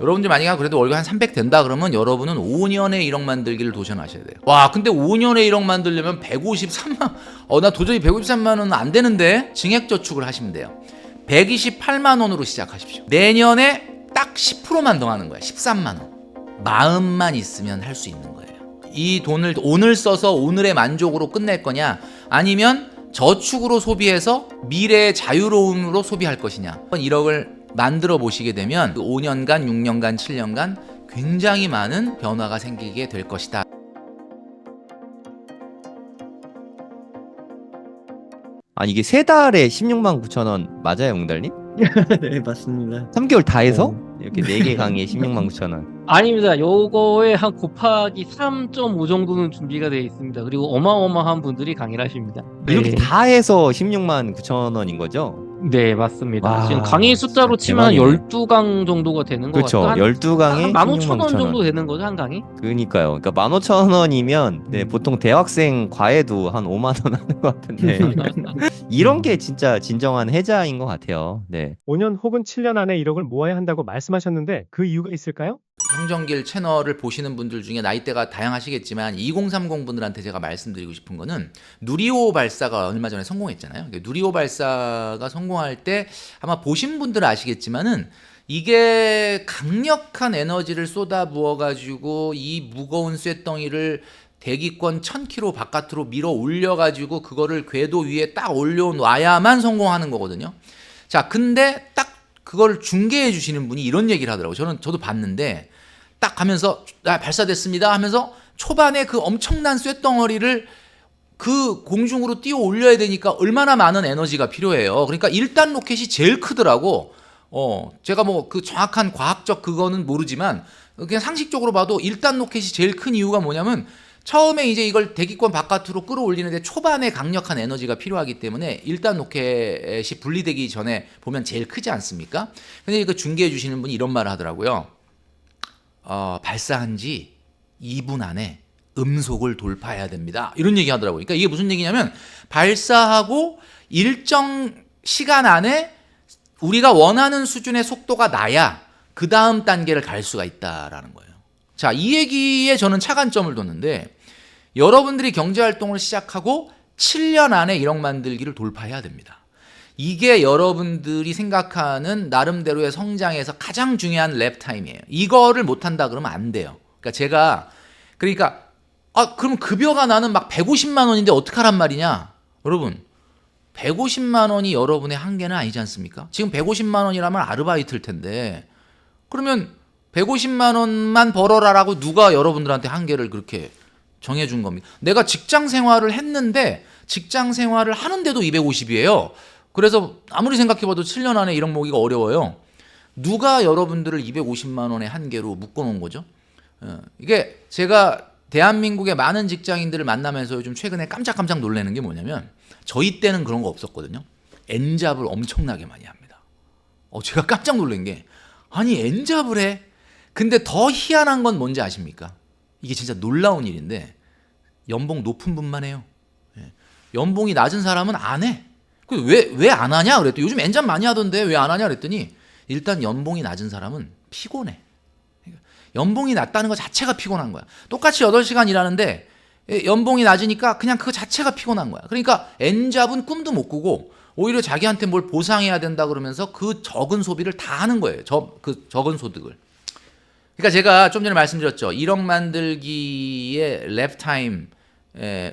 여러분들 만약에 그래도 월급 한 300 된다 그러면 여러분은 5년의 1억 만들기를 도전하셔야 돼요. 와, 근데 5년의 1억 만들려면 153만, 나 도저히 153만 원은 안 되는데 증액저축을 하시면 돼요. 128만 원으로 시작하십시오. 내년에 딱 10%만 더 하는 거야. 13만 원. 마음만 있으면 할 수 있는 거예요. 이 돈을 오늘 써서 오늘의 만족으로 끝낼 거냐, 아니면 저축으로 소비해서 미래의 자유로움으로 소비할 것이냐. 1억을 만들어 보시게 되면 5년간, 6년간, 7년간 굉장히 많은 변화가 생기게 될 것이다. 아니 이게 3달에 16만 9천 원 맞아요, 웅달님? 네, 맞습니다. 3개월 다 해서 이렇게 4개 강의에 16만 9천 원. 아닙니다. 요거에 한 곱하기 3.5 정도는 준비가 되어 있습니다. 그리고 어마어마한 분들이 강의를 하십니다. 이렇게 네. 다 해서 16만 9천 원인 거죠? 네, 맞습니다. 와, 지금 강의 숫자로 진짜 치면 대박이네. 12강 정도가 되는 것 그렇죠. 같아요. 12강에 한 16만 15,000원 9천 정도 원. 되는 거죠, 한 강의? 그러니까요. 그러니까 15,000원이면 네, 보통 대학생 과외도 한 5만 원 하는 것 같은데 이런 게 진짜 진정한 혜자인 것 같아요. 네. 5년 혹은 7년 안에 1억을 모아야 한다고 말씀하셨는데 그 이유가 있을까요? 성정길 채널을 보시는 분들 중에 나이대가 다양하시겠지만 2030 분들한테 제가 말씀드리고 싶은 거는 누리호 발사가 얼마 전에 성공했잖아요. 누리호 발사가 성공할 때 아마 보신 분들은 아시겠지만은 이게 강력한 에너지를 쏟아 부어 가지고 이 무거운 쇳덩이를 대기권 1000km 바깥으로 밀어 올려 가지고 그거를 궤도 위에 딱 올려놔야만 성공하는 거거든요. 자, 근데 딱 그걸 중계해 주시는 분이 이런 얘기를 하더라고요. 저도 봤는데 딱 가면서 발사됐습니다 하면서 초반에 그 엄청난 쇳덩어리를 그 공중으로 띄워 올려야 되니까 얼마나 많은 에너지가 필요해요. 그러니까 1단 로켓이 제일 크더라고. 제가 뭐 그 정확한 과학적 그거는 모르지만 그냥 상식적으로 봐도 1단 로켓이 제일 큰 이유가 뭐냐면 처음에 이제 이걸 대기권 바깥으로 끌어올리는데 초반에 강력한 에너지가 필요하기 때문에 1단 로켓이 분리되기 전에 보면 제일 크지 않습니까? 근데 이거 중계해 주시는 분이 이런 말을 하더라고요. 발사한 지 2분 안에 음속을 돌파해야 됩니다. 이런 얘기 하더라고요. 그러니까 이게 무슨 얘기냐면 발사하고 일정 시간 안에 우리가 원하는 수준의 속도가 나야 그 다음 단계를 갈 수가 있다라는 거예요. 자, 이 얘기에 저는 차관점을 뒀는데 여러분들이 경제활동을 시작하고 7년 안에 1억 만들기를 돌파해야 됩니다. 이게 여러분들이 생각하는 나름대로의 성장에서 가장 중요한 랩 타임이에요. 이거를 못한다 그러면 안 돼요. 그러니까 그럼 급여가 나는 막 150만 원인데 어떡하란 말이냐? 여러분, 150만 원이 여러분의 한계는 아니지 않습니까? 지금 150만 원이라면 아르바이트일 텐데 그러면 150만 원만 벌어라라고 누가 여러분들한테 한계를 그렇게 정해준 겁니까? 내가 직장 생활을 했는데 직장 생활을 하는데도 250이에요. 그래서 아무리 생각해봐도 7년 안에 1억 모으기가 어려워요. 누가 여러분들을 250만 원의 한계로 묶어놓은 거죠? 이게 제가 대한민국의 많은 직장인들을 만나면서 요즘 최근에 깜짝깜짝 놀라는 게 뭐냐면 저희 때는 그런 거 없었거든요. N잡을 엄청나게 많이 합니다. 제가 깜짝 놀란 게 아니 N잡을 해? 근데 더 희한한 건 뭔지 아십니까? 이게 진짜 놀라운 일인데 연봉 높은 분만 해요. 연봉이 낮은 사람은 안 해. 왜 안 하냐 그랬더니 요즘 N잡 많이 하던데 왜 안 하냐 그랬더니 일단 연봉이 낮은 사람은 피곤해. 연봉이 낮다는 것 자체가 피곤한 거야. 똑같이 8시간 일하는데 연봉이 낮으니까 그냥 그거 자체가 피곤한 거야. 그러니까 N잡은 꿈도 못 꾸고 오히려 자기한테 뭘 보상해야 된다 그러면서 그 적은 소비를 다 하는 거예요. 그 적은 소득을. 그러니까 제가 좀 전에 말씀드렸죠. 1억 만들기의 랩 타임,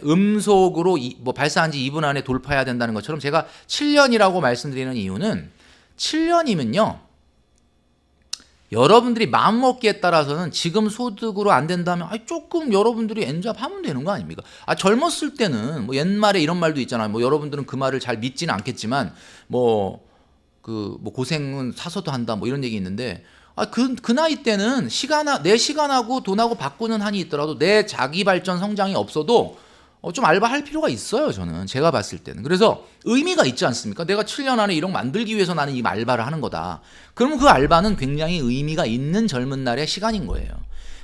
음속으로 발사한 지 2분 안에 돌파해야 된다는 것처럼 제가 7년이라고 말씀드리는 이유는 7년이면요. 여러분들이 마음먹기에 따라서는 지금 소득으로 안 된다면 조금 여러분들이 N잡 하면 되는 거 아닙니까? 젊었을 때는 뭐 옛말에 이런 말도 있잖아요. 뭐 여러분들은 그 말을 잘 믿지는 않겠지만 뭐 고생은 사서도 한다 뭐 이런 얘기 있는데 그 나이 때는 내 시간하고 돈하고 바꾸는 한이 있더라도 내 자기 발전 성장이 없어도 좀 알바할 필요가 있어요. 저는 제가 봤을 때는. 그래서 의미가 있지 않습니까? 내가 7년 안에 1억 만들기 위해서 나는 이 알바를 하는 거다. 그러면 그 알바는 굉장히 의미가 있는 젊은 날의 시간인 거예요.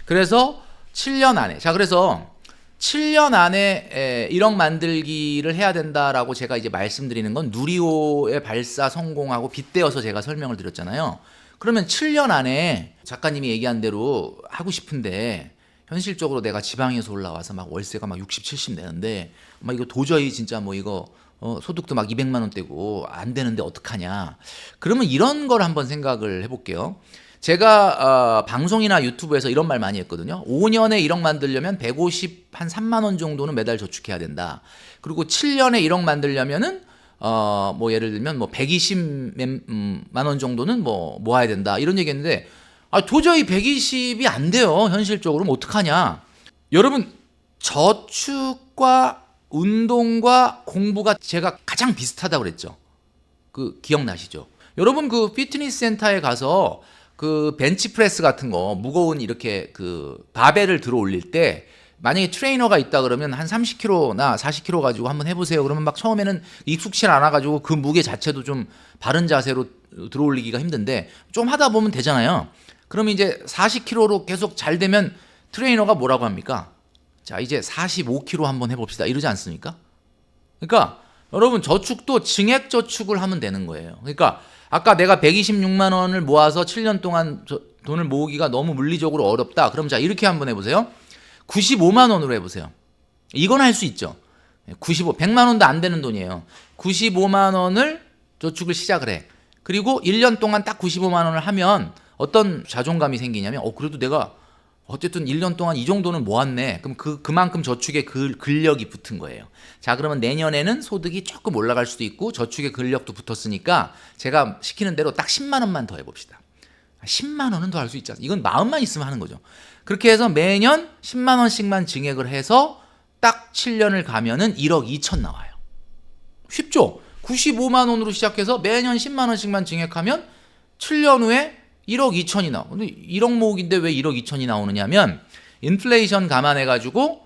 그래서 7년 안에 그래서 7년 안에 1억 만들기를 해야 된다라고 제가 이제 말씀드리는 건 누리호의 발사 성공하고 빗대어서 제가 설명을 드렸잖아요. 그러면 7년 안에 작가님이 얘기한 대로 하고 싶은데 현실적으로 내가 지방에서 올라와서 막 월세가 막 60, 70 내는데 막 이거 도저히 진짜 뭐 이거 소득도 막 200만 원대고 안 되는데 어떡하냐. 그러면 이런 걸 한번 생각을 해볼게요. 제가 방송이나 유튜브에서 이런 말 많이 했거든요. 5년에 1억 만들려면 150, 한 3만 원 정도는 매달 저축해야 된다. 그리고 7년에 1억 만들려면은 뭐 예를 들면 뭐 120만 원 정도는 뭐 모아야 된다. 이런 얘기했는데 도저히 120이 안 돼요. 현실적으로. 그럼 어떡하냐. 여러분, 저축과 운동과 공부가 제가 가장 비슷하다고 그랬죠. 그 기억나시죠? 여러분 그 피트니스 센터에 가서 그 벤치프레스 같은 거 무거운 이렇게 그 바벨을 들어 올릴 때 만약에 트레이너가 있다 그러면 한 30kg나 40kg 가지고 한번 해보세요. 그러면 막 처음에는 익숙치 않아가지고 그 무게 자체도 좀 바른 자세로 들어 올리기가 힘든데 좀 하다 보면 되잖아요. 그러면 이제 40kg로 계속 잘 되면 트레이너가 뭐라고 합니까? 자, 이제 45kg 한번 해봅시다. 이러지 않습니까? 그러니까 여러분 저축도 증액 저축을 하면 되는 거예요. 그러니까 아까 내가 126만 원을 모아서 7년 동안 돈을 모으기가 너무 물리적으로 어렵다. 그럼 자, 이렇게 한번 해보세요. 95만 원으로 해보세요. 이건 할 수 있죠. 100만 원도 안 되는 돈이에요. 95만 원을 저축을 시작을 해. 그리고 1년 동안 딱 95만 원을 하면 어떤 자존감이 생기냐면 그래도 내가 어쨌든 1년 동안 이 정도는 모았네. 그럼 그만큼 저축에 근력이 붙은 거예요. 자, 그러면 내년에는 소득이 조금 올라갈 수도 있고 저축에 근력도 붙었으니까 제가 시키는 대로 딱 10만 원만 더 해봅시다. 10만 원은 더 할 수 있잖아. 이건 마음만 있으면 하는 거죠. 그렇게 해서 매년 10만 원씩만 증액을 해서 딱 7년을 가면은 1억 2천 나와요. 쉽죠? 95만 원으로 시작해서 매년 10만 원씩만 증액하면 7년 후에 1억 2천이 나와. 근데 1억 모으기인데 왜 1억 2천이 나오느냐면 인플레이션 감안해가지고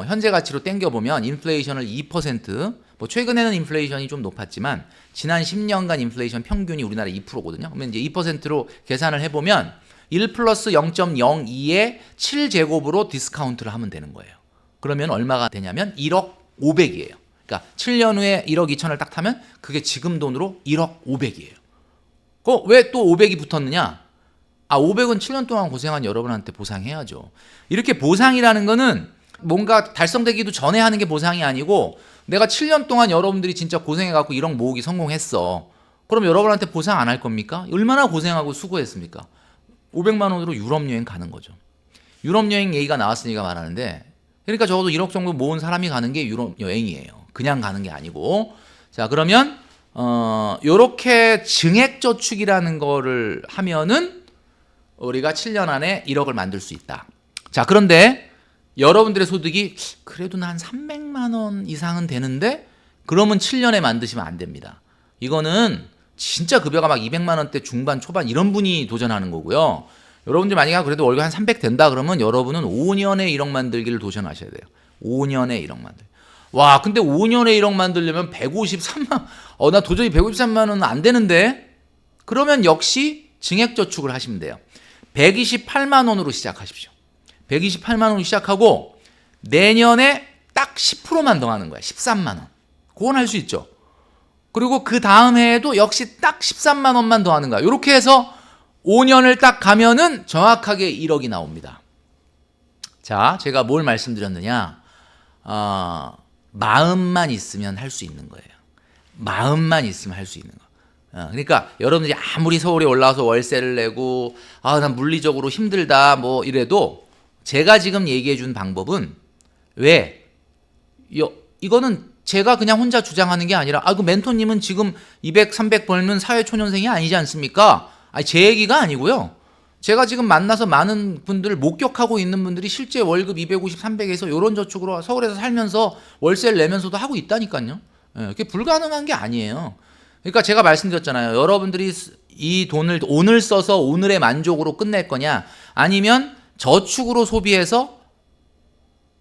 현재 가치로 땡겨보면 인플레이션을 2%, 뭐 최근에는 인플레이션이 좀 높았지만 지난 10년간 인플레이션 평균이 우리나라 2%거든요. 그러면 이제 2%로 계산을 해보면 1 플러스 0.02에 7제곱으로 디스카운트를 하면 되는 거예요. 그러면 얼마가 되냐면 1억 500이에요. 그러니까 7년 후에 1억 2천을 딱 타면 그게 지금 돈으로 1억 500이에요. 왜 또 500이 붙었느냐? 500은 7년 동안 고생한 여러분한테 보상해야죠. 이렇게 보상이라는 거는 뭔가 달성되기도 전에 하는 게 보상이 아니고 내가 7년 동안 여러분들이 진짜 고생해갖고 1억 모으기 성공했어. 그럼 여러분한테 보상 안 할 겁니까? 얼마나 고생하고 수고했습니까? 500만 원으로 유럽 여행 가는 거죠. 유럽 여행 얘기가 나왔으니까 말하는데 그러니까 적어도 1억 정도 모은 사람이 가는 게 유럽 여행이에요. 그냥 가는 게 아니고. 자, 그러면 요렇게 증액 저축이라는 거를 하면은 우리가 7년 안에 1억을 만들 수 있다. 자, 그런데 여러분들의 소득이 그래도 한 300만 원 이상은 되는데 그러면 7년에 만드시면 안 됩니다. 이거는 진짜 급여가 막 200만 원대 중반 초반 이런 분이 도전하는 거고요. 여러분들 만약에 그래도 월급 한 300 된다 그러면 여러분은 5년에 1억 만들기를 도전하셔야 돼요. 5년에 1억 만들. 와, 근데 5년에 1억 만들려면 153만, 나 도저히 153만 원은 안 되는데? 그러면 역시 증액저축을 하시면 돼요. 128만 원으로 시작하십시오. 128만 원으로 시작하고 내년에 딱 10%만 더 하는 거야. 13만 원. 그건 할 수 있죠. 그리고 그 다음 해에도 역시 딱 13만 원만 더 하는 거야. 이렇게 해서 5년을 딱 가면은 정확하게 1억이 나옵니다. 자, 제가 뭘 말씀드렸느냐? 마음만 있으면 할 수 있는 거예요. 마음만 있으면 할 수 있는 거. 그러니까 여러분들이 아무리 서울에 올라와서 월세를 내고 난 물리적으로 힘들다 뭐 이래도 제가 지금 얘기해 준 방법은 이거는 제가 그냥 혼자 주장하는 게 아니라 그 멘토님은 지금 200, 300 벌면 사회초년생이 아니지 않습니까? 제 얘기가 아니고요. 제가 지금 만나서 많은 분들을 목격하고 있는 분들이 실제 월급 250, 300에서 이런 저축으로 서울에서 살면서 월세를 내면서도 하고 있다니까요. 그게 불가능한 게 아니에요. 그러니까 제가 말씀드렸잖아요. 여러분들이 이 돈을 오늘 써서 오늘의 만족으로 끝낼 거냐 아니면 저축으로 소비해서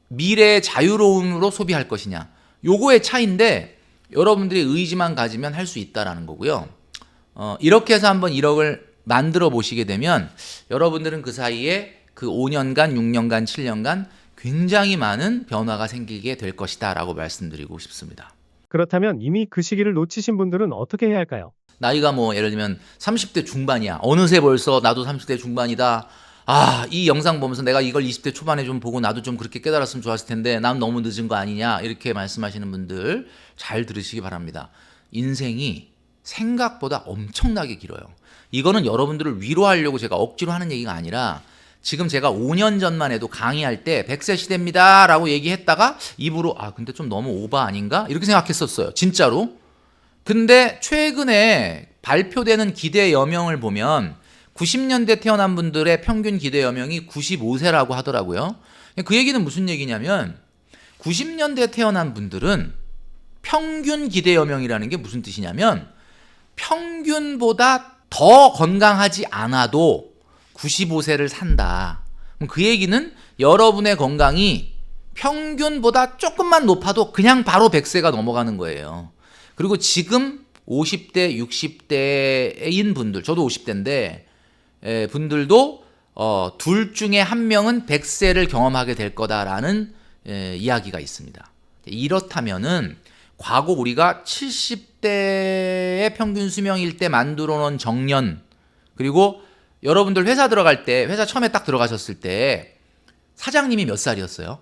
미래의 자유로움으로 소비할 것이냐. 요거의 차이인데 여러분들이 의지만 가지면 할 수 있다라는 거고요. 이렇게 해서 한번 1억을 만들어 보시게 되면 여러분들은 그 사이에 그 5년간, 6년간, 7년간 굉장히 많은 변화가 생기게 될 것이다 라고 말씀드리고 싶습니다. 그렇다면 이미 그 시기를 놓치신 분들은 어떻게 해야 할까요? 나이가 뭐 예를 들면 30대 중반이야. 어느새 벌써 나도 30대 중반이다. 아, 이 영상 보면서 내가 이걸 20대 초반에 좀 보고 나도 좀 그렇게 깨달았으면 좋았을 텐데 난 너무 늦은 거 아니냐 이렇게 말씀하시는 분들 잘 들으시기 바랍니다. 인생이 생각보다 엄청나게 길어요. 이거는 여러분들을 위로하려고 제가 억지로 하는 얘기가 아니라 지금 제가 5년 전만 해도 강의할 때 100세 시대입니다 라고 얘기했다가 입으로 아 근데 좀 너무 오바 아닌가 이렇게 생각했었어요. 진짜로. 근데 최근에 발표되는 기대 여명을 보면 90년대 태어난 분들의 평균 기대 여명이 95세라고 하더라고요. 그 얘기는 무슨 얘기냐면 90년대 태어난 분들은 평균 기대 여명이라는 게 무슨 뜻이냐면 평균보다 더 건강하지 않아도 95세를 산다. 그럼 그 얘기는 여러분의 건강이 평균보다 조금만 높아도 그냥 바로 100세가 넘어가는 거예요. 그리고 지금 50대, 60대인 분들, 저도 50대인데 분들도 둘 중에 한 명은 100세를 경험하게 될 거다라는 이야기가 있습니다. 이렇다면은 과거 우리가 70대의 평균 수명일 때 만들어 놓은 정년, 그리고 여러분들 회사 들어갈 때, 회사 처음에 딱 들어가셨을 때 사장님이 몇 살이었어요?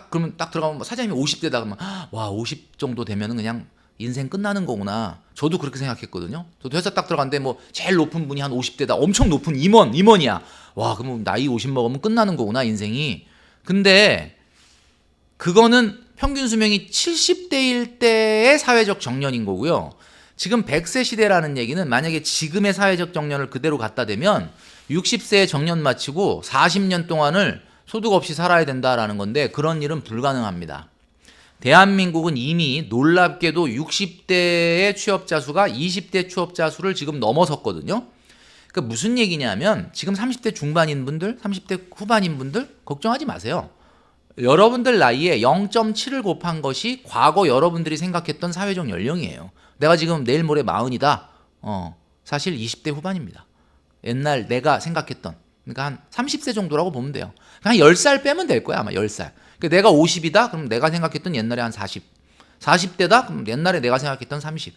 그러면 딱 들어가면 사장님이 50대다 그러면 와, 50 정도 되면은 그냥 인생 끝나는 거구나. 저도 그렇게 생각했거든요. 저도 회사 딱 들어갔는데 뭐 제일 높은 분이 한 50대다. 엄청 높은 임원이야. 와, 그럼 나이 50 먹으면 끝나는 거구나, 인생이. 근데 그거는 평균 수명이 70대일 때의 사회적 정년인 거고요. 지금 100세 시대라는 얘기는 만약에 지금의 사회적 정년을 그대로 갖다 대면 60세에 정년 마치고 40년 동안을 소득 없이 살아야 된다라는 건데 그런 일은 불가능합니다. 대한민국은 이미 놀랍게도 60대의 취업자 수가 20대 취업자 수를 지금 넘어섰거든요. 그러니까 무슨 얘기냐면 지금 30대 중반인 분들, 30대 후반인 분들 걱정하지 마세요. 여러분들 나이에 0.7을 곱한 것이 과거 여러분들이 생각했던 사회적 연령이에요. 내가 지금 내일 모레 40이다. 사실 20대 후반입니다. 옛날 내가 생각했던. 그러니까 한 30세 정도라고 보면 돼요. 한 10살 빼면 될 거야, 아마 10살. 그러니까 내가 50이다? 그럼 내가 생각했던 옛날에 한 40. 40대다? 그럼 옛날에 내가 생각했던 30.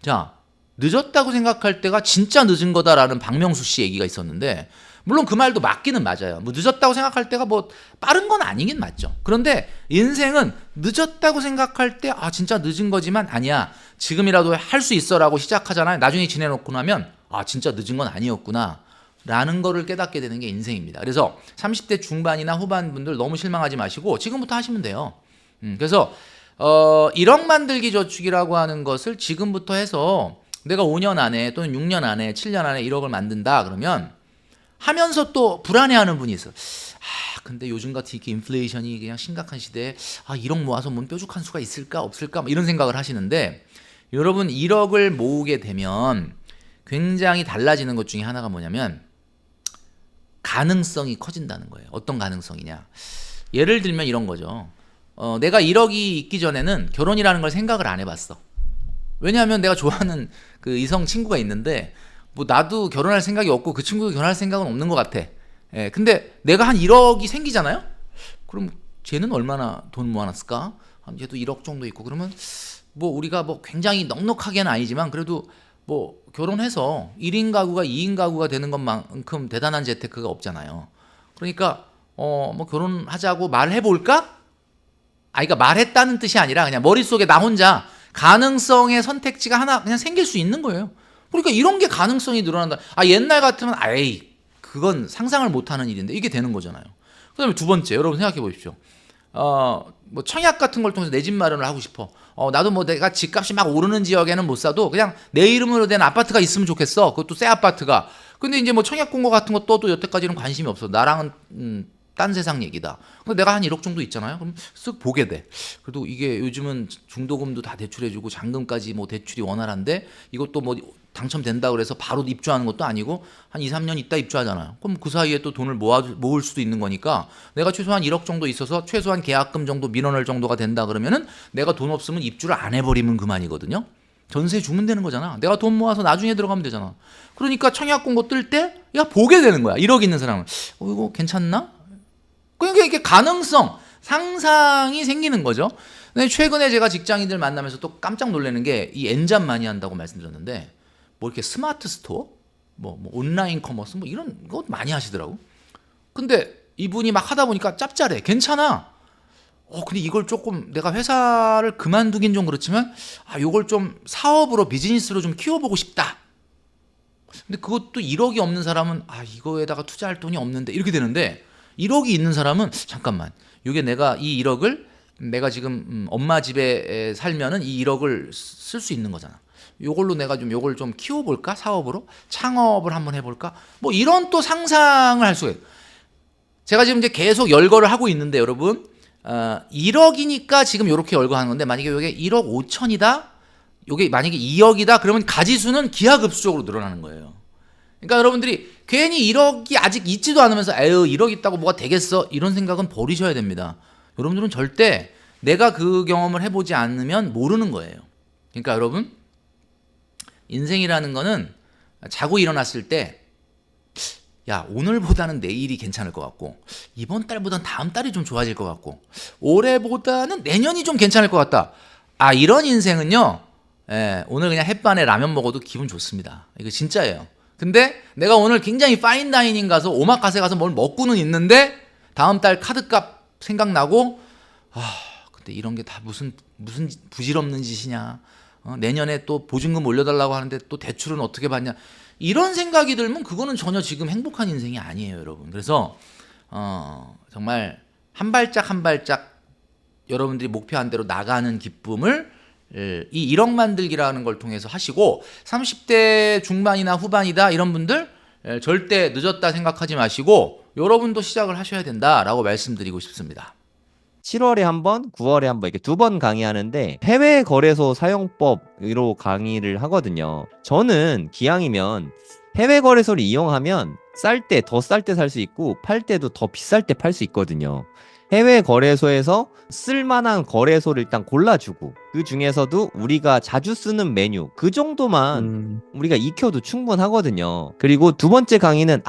자, 늦었다고 생각할 때가 진짜 늦은 거다라는 박명수 씨 얘기가 있었는데 물론 그 말도 맞기는 맞아요. 뭐 늦었다고 생각할 때가 뭐 빠른 건 아니긴 맞죠. 그런데 인생은 늦었다고 생각할 때 아 진짜 늦은 거지만 아니야. 지금이라도 할 수 있어라고 시작하잖아요. 나중에 지내놓고 나면 아 진짜 늦은 건 아니었구나. 라는 거를 깨닫게 되는 게 인생입니다. 그래서 30대 중반이나 후반 분들 너무 실망하지 마시고 지금부터 하시면 돼요. 그래서 1억 만들기 저축이라고 하는 것을 지금부터 해서 내가 5년 안에 또는 6년 안에 7년 안에 1억을 만든다 그러면 하면서 또 불안해하는 분이 있어. 아 근데 요즘 같은 이렇게 인플레이션이 그냥 심각한 시대에 아 1억 모아서 뭔 뾰족한 수가 있을까 없을까 이런 생각을 하시는데 여러분 1억을 모으게 되면 굉장히 달라지는 것 중에 하나가 뭐냐면 가능성이 커진다는 거예요. 어떤 가능성이냐. 예를 들면 이런 거죠. 내가 1억이 있기 전에는 결혼이라는 걸 생각을 안 해봤어. 왜냐하면 내가 좋아하는 그 이성 친구가 있는데 뭐 나도 결혼할 생각이 없고 그 친구도 결혼할 생각은 없는 것 같아. 예, 근데 내가 한 1억이 생기잖아요? 그럼 쟤는 얼마나 돈 모아놨을까? 얘도 1억 정도 있고 그러면 뭐 우리가 뭐 굉장히 넉넉하게는 아니지만 그래도 뭐 결혼해서 1인 가구가 2인 가구가 되는 것만큼 대단한 재테크가 없잖아요. 그러니까 뭐 결혼하자고 말해볼까? 그러니까 말했다는 뜻이 아니라 그냥 머릿속에 나 혼자 가능성의 선택지가 하나 그냥 생길 수 있는 거예요. 그러니까 이런 게 가능성이 늘어난다. 아 옛날 같으면 아이 그건 상상을 못하는 일인데 이게 되는 거잖아요. 그다음에 두 번째 여러분 생각해 보십시오. 뭐 청약 같은 걸 통해서 내 집 마련을 하고 싶어. 나도 뭐 내가 집값이 막 오르는 지역에는 못 사도 그냥 내 이름으로 된 아파트가 있으면 좋겠어. 그것도 새 아파트가. 근데 이제 뭐 청약 공고 같은 거 떠도 여태까지는 관심이 없어. 나랑은 딴 세상 얘기다. 근데 내가 한 1억 정도 있잖아요. 그럼 쓱 보게 돼. 그래도 이게 요즘은 중도금도 다 대출해주고 잔금까지 뭐 대출이 원활한데 이것도 뭐 당첨된다 그래서 바로 입주하는 것도 아니고 한 2, 3년 있다 입주하잖아요. 그럼 그 사이에 또 돈을 모을 수도 있는 거니까 내가 최소한 1억 정도 있어서 최소한 계약금 정도 밀어넣을 정도가 된다 그러면은 내가 돈 없으면 입주를 안 해버리면 그만이거든요. 전세 주면 되는 거잖아. 내가 돈 모아서 나중에 들어가면 되잖아. 그러니까 청약 공고 뜰 때 야 보게 되는 거야. 1억 있는 사람은 이거 괜찮나? 그러니까 이게 가능성, 상상이 생기는 거죠. 근데 최근에 제가 직장인들 만나면서 또 깜짝 놀라는 게 이 N잡 많이 한다고 말씀드렸는데 뭐 이렇게 스마트 스토어, 뭐 온라인 커머스 뭐 이런 거 많이 하시더라고. 근데 이분이 막 하다 보니까 짭짤해. 괜찮아. 근데 이걸 조금 내가 회사를 그만두긴 좀 그렇지만 요걸 좀 사업으로 비즈니스로 좀 키워보고 싶다. 근데 그것도 1억이 없는 사람은 이거에다가 투자할 돈이 없는데 이렇게 되는데 1억이 있는 사람은 잠깐만. 이게 내가 이 1억을 내가 지금 엄마 집에 살면은 이 1억을 쓸 수 있는 거잖아. 요걸로 내가 좀 요걸 좀 키워볼까? 사업으로? 창업을 한번 해볼까? 뭐 이런 또 상상을 할 수가 있어요. 제가 지금 이제 계속 열거를 하고 있는데 여러분 1억이니까 지금 이렇게 열거하는 건데 만약에 이게 1억 5천이다 이게 만약에 2억이다 그러면 가지수는 기하급수적으로 늘어나는 거예요. 그러니까 여러분들이 괜히 1억이 아직 있지도 않으면서 1억 있다고 뭐가 되겠어 이런 생각은 버리셔야 됩니다. 여러분들은 절대 내가 그 경험을 해보지 않으면 모르는 거예요. 그러니까 여러분 인생이라는 거는 자고 일어났을 때 야, 오늘보다는 내일이 괜찮을 것 같고 이번 달보다는 다음 달이 좀 좋아질 것 같고 올해보다는 내년이 좀 괜찮을 것 같다. 이런 인생은요. 오늘 그냥 햇반에 라면 먹어도 기분 좋습니다. 이거 진짜예요. 근데 내가 오늘 굉장히 파인다이닝 가서 오마카세 가서 뭘 먹고는 있는데 다음 달 카드값 생각나고 근데 이런 게 다 무슨 부질없는 짓이냐. 내년에 또 보증금 올려달라고 하는데 또 대출은 어떻게 받냐. 이런 생각이 들면 그거는 전혀 지금 행복한 인생이 아니에요, 여러분. 그래서 정말 한 발짝 한 발짝 여러분들이 목표한 대로 나가는 기쁨을 이 1억 만들기라는 걸 통해서 하시고 30대 중반이나 후반이다 이런 분들 절대 늦었다 생각하지 마시고 여러분도 시작을 하셔야 된다라고 말씀드리고 싶습니다. 7월에 한 번, 9월에 한 번 이렇게 2번 강의하는데 해외 거래소 사용법으로 강의를 하거든요. 저는 기왕이면 해외 거래소를 이용하면 쌀 때 더 쌀 때 살 수 있고 팔 때도 더 비쌀 때 팔 수 있거든요. 해외 거래소에서 쓸만한 거래소를 일단 골라주고 그 중에서도 우리가 자주 쓰는 메뉴 그 정도만 우리가 익혀도 충분하거든요. 그리고 두 번째 강의는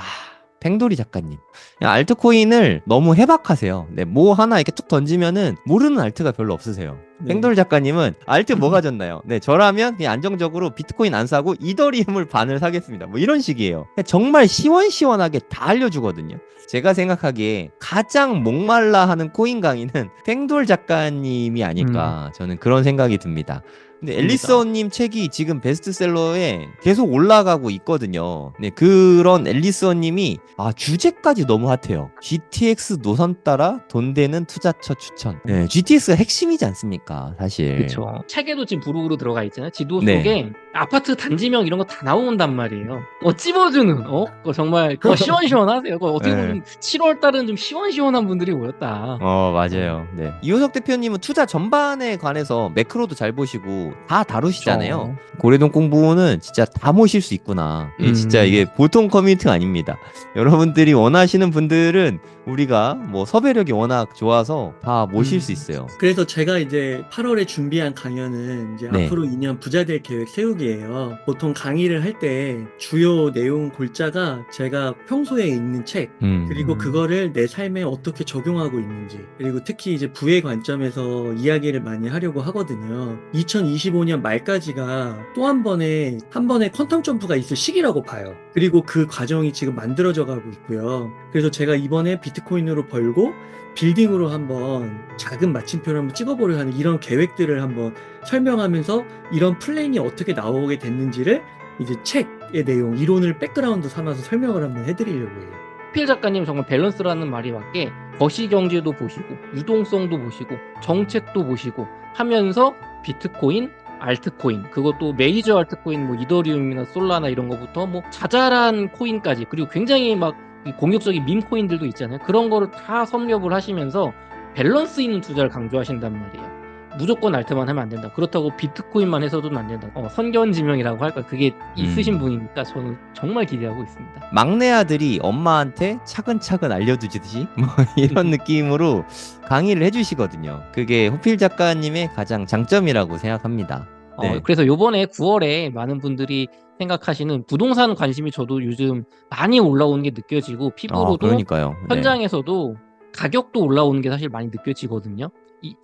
팽돌이 작가님 알트코인을 너무 해박하세요. 네, 뭐 하나 이렇게 툭 던지면은 모르는 알트가 별로 없으세요. 네. 팽돌이 작가님은 알트 뭐가 졌나요? 네, 저라면 그냥 안정적으로 비트코인 안 사고 이더리움을 반을 사겠습니다. 뭐 이런 식이에요. 정말 시원시원하게 다 알려주거든요. 제가 생각하기에 가장 목말라 하는 코인 강의는 팽돌 작가님이 아닐까 저는 그런 생각이 듭니다. 근데 앨리스원님 책이 지금 베스트셀러에 계속 올라가고 있거든요. 네, 그런 앨리스원님이 주제까지 너무 핫해요. GTX 노선 따라 돈 되는 투자처 추천. 네, GTX가 핵심이지 않습니까, 사실. 그렇죠. 책에도 지금 부록으로 들어가 있잖아요. 지도 네. 속에 아파트 단지명 이런 거 다 나온단 말이에요. 찝어주는 그거 정말 그거 시원시원하세요. 그거 어떻게 네. 보면 7월 달은 좀 시원시원한 분들이 모였다. 맞아요. 네. 이호석 대표님은 투자 전반에 관해서 매크로도 잘 보시고 다 다루시잖아요. 고래동 공부는 진짜 다 모실 수 있구나. 진짜 이게 보통 커뮤니티가 아닙니다. 여러분들이 원하시는 분들은 우리가 뭐 섭외력이 워낙 좋아서 다 모실 수 있어요. 그래서 제가 이제 8월에 준비한 강연은 이제 네. 앞으로 2년 부자될 계획 세우기예요. 보통 강의를 할 때 주요 내용 골자가 제가 평소에 읽는 책, 그리고 그거를 내 삶에 어떻게 적용하고 있는지, 그리고 특히 이제 부의 관점에서 이야기를 많이 하려고 하거든요. 2025년 말까지가 또 한 번의 퀀텀 점프가 있을 시기라고 봐요. 그리고 그 과정이 지금 만들어져 가고 있고요. 그래서 제가 이번에 비트코인으로 벌고 빌딩으로 한번 작은 마침표를 한번 찍어보려 하는 이런 계획들을 한번 설명하면서 이런 플랜이 어떻게 나오게 됐는지를 이제 책의 내용, 이론을 백그라운드 삼아서 설명을 한번 해드리려고 해요. 필 작가님 정말 밸런스라는 말이 맞게 거시경제도 보시고 유동성도 보시고 정책도 보시고 하면서 비트코인, 알트코인, 그것도 메이저 알트코인 뭐 이더리움이나 솔라나 이런 거부터 뭐 자잘한 코인까지, 그리고 굉장히 막 공격적인 밈 코인들도 있잖아요. 그런 거를 다 섭렵을 하시면서 밸런스 있는 투자를 강조하신단 말이에요. 무조건 알트만 하면 안 된다. 그렇다고 비트코인만 해서도 안 된다. 선견지명이라고 할까? 그게 있으신 분이니까 저는 정말 기대하고 있습니다. 막내 아들이 엄마한테 차근차근 알려주듯이 뭐 이런 느낌으로 강의를 해주시거든요. 그게 호필 작가님의 가장 장점이라고 생각합니다. 네. 그래서 요번에 9월에 많은 분들이 생각하시는 부동산 관심이 저도 요즘 많이 올라오는 게 느껴지고 피부로도 그러니까요. 네. 현장에서도 가격도 올라오는 게 사실 많이 느껴지거든요. 이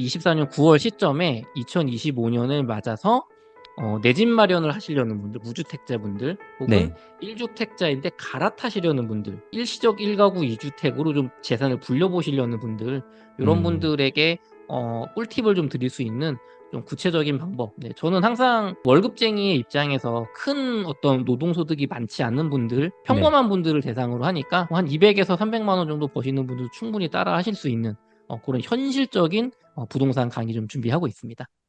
24년 9월 시점에 2025년을 맞아서 내 집 마련을 하시려는 분들, 무주택자분들 혹은 네. 1주택자인데 갈아타시려는 분들, 일시적 1가구 2주택으로 좀 재산을 불려보시려는 분들, 이런 분들에게 꿀팁을 좀 드릴 수 있는 좀 구체적인 방법. 네, 저는 항상 월급쟁이의 입장에서 큰 어떤 노동소득이 많지 않는 분들, 평범한 분들을 대상으로 하니까 한 200에서 300만 원 정도 버시는 분들 충분히 따라 하실 수 있는 그런 현실적인 부동산 강의 좀 준비하고 있습니다.